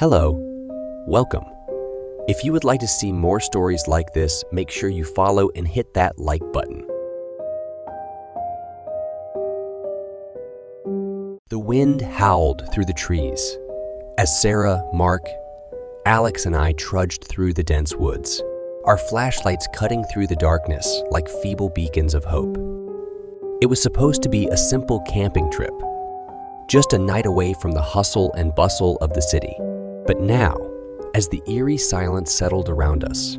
Hello, welcome. If you would like to see more stories like this, make sure you follow and hit that like button. The wind howled through the trees as Sarah, Mark, Alex, and I trudged through the dense woods, our flashlights cutting through the darkness like feeble beacons of hope. It was supposed to be a simple camping trip, just a night away from the hustle and bustle of the city. But now, as the eerie silence settled around us,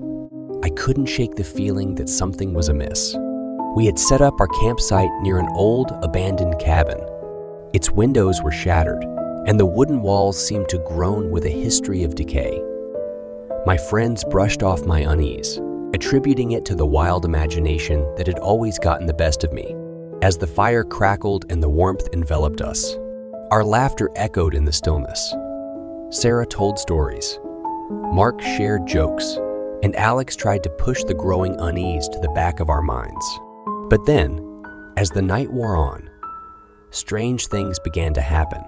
I couldn't shake the feeling that something was amiss. We had set up our campsite near an old, abandoned cabin. Its windows were shattered, and the wooden walls seemed to groan with a history of decay. My friends brushed off my unease, attributing it to the wild imagination that had always gotten the best of me. As the fire crackled and the warmth enveloped us, our laughter echoed in the stillness. Sarah told stories, Mark shared jokes, and Alex tried to push the growing unease to the back of our minds. But then, as the night wore on, strange things began to happen.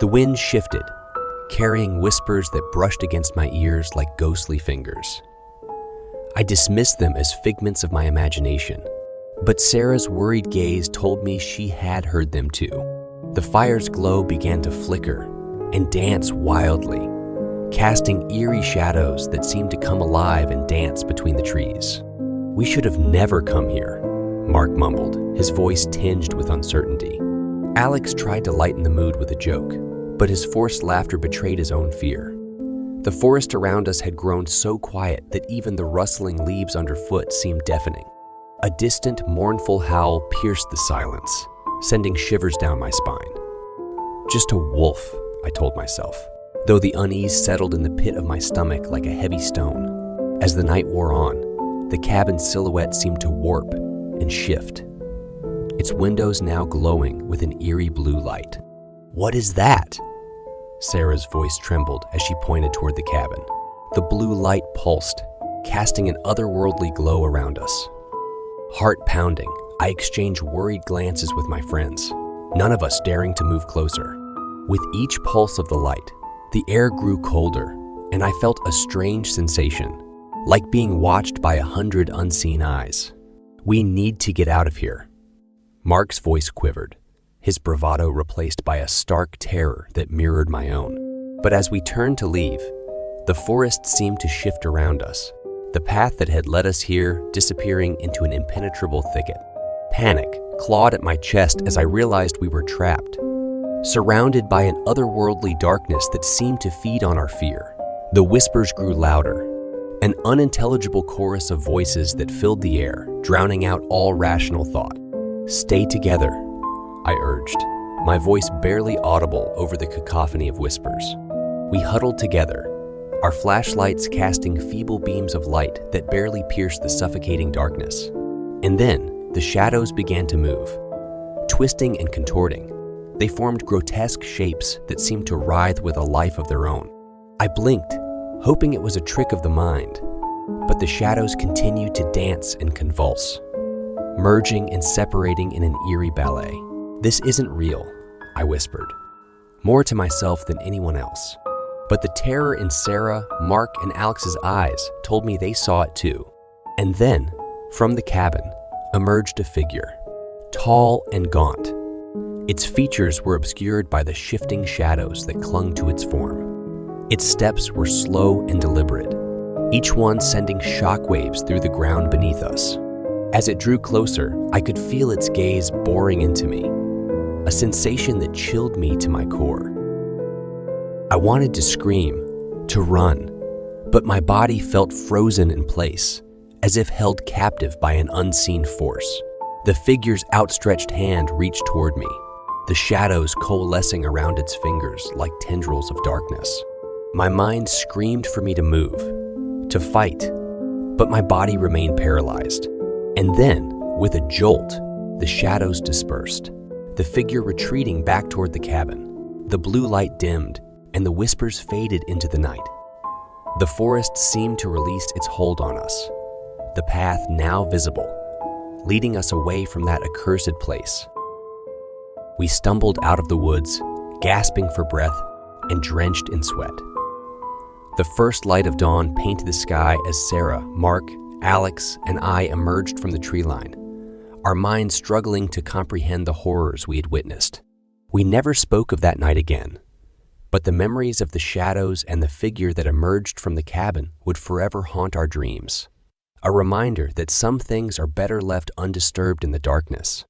The wind shifted, carrying whispers that brushed against my ears like ghostly fingers. I dismissed them as figments of my imagination, but Sarah's worried gaze told me she had heard them too. The fire's glow began to flicker and dance wildly, casting eerie shadows that seemed to come alive and dance between the trees. "We should have never come here," Mark mumbled, his voice tinged with uncertainty. Alex tried to lighten the mood with a joke, but his forced laughter betrayed his own fear. The forest around us had grown so quiet that even the rustling leaves underfoot seemed deafening. A distant, mournful howl pierced the silence, sending shivers down my spine. Just a wolf, I told myself, though the unease settled in the pit of my stomach like a heavy stone. As the night wore on, the cabin's silhouette seemed to warp and shift, its windows now glowing with an eerie blue light. "What is that?" Sarah's voice trembled as she pointed toward the cabin. The blue light pulsed, casting an otherworldly glow around us. Heart pounding, I exchanged worried glances with my friends, none of us daring to move closer. With each pulse of the light, the air grew colder, and I felt a strange sensation, like being watched by 100 unseen eyes. "We need to get out of here." Mark's voice quivered, his bravado replaced by a stark terror that mirrored my own. But as we turned to leave, the forest seemed to shift around us, the path that had led us here disappearing into an impenetrable thicket. Panic clawed at my chest as I realized we were trapped, surrounded by an otherworldly darkness that seemed to feed on our fear. The whispers grew louder, an unintelligible chorus of voices that filled the air, drowning out all rational thought. "Stay together," I urged, my voice barely audible over the cacophony of whispers. We huddled together, our flashlights casting feeble beams of light that barely pierced the suffocating darkness. And then, the shadows began to move, twisting and contorting. They formed grotesque shapes that seemed to writhe with a life of their own. I blinked, hoping it was a trick of the mind, but the shadows continued to dance and convulse, merging and separating in an eerie ballet. "This isn't real," I whispered, more to myself than anyone else. But the terror in Sarah, Mark, and Alex's eyes told me they saw it too. And then, from the cabin, emerged a figure, tall and gaunt. Its features were obscured by the shifting shadows that clung to its form. Its steps were slow and deliberate, each one sending shockwaves through the ground beneath us. As it drew closer, I could feel its gaze boring into me, a sensation that chilled me to my core. I wanted to scream, to run, but my body felt frozen in place, as if held captive by an unseen force. The figure's outstretched hand reached toward me, the shadows coalescing around its fingers like tendrils of darkness. My mind screamed for me to move, to fight, but my body remained paralyzed. And then, with a jolt, the shadows dispersed, the figure retreating back toward the cabin. The blue light dimmed, and the whispers faded into the night. The forest seemed to release its hold on us, the path now visible, leading us away from that accursed place. We stumbled out of the woods, gasping for breath and drenched in sweat. The first light of dawn painted the sky as Sarah, Mark, Alex, and I emerged from the tree line, our minds struggling to comprehend the horrors we had witnessed. We never spoke of that night again, but the memories of the shadows and the figure that emerged from the cabin would forever haunt our dreams. A reminder that some things are better left undisturbed in the darkness.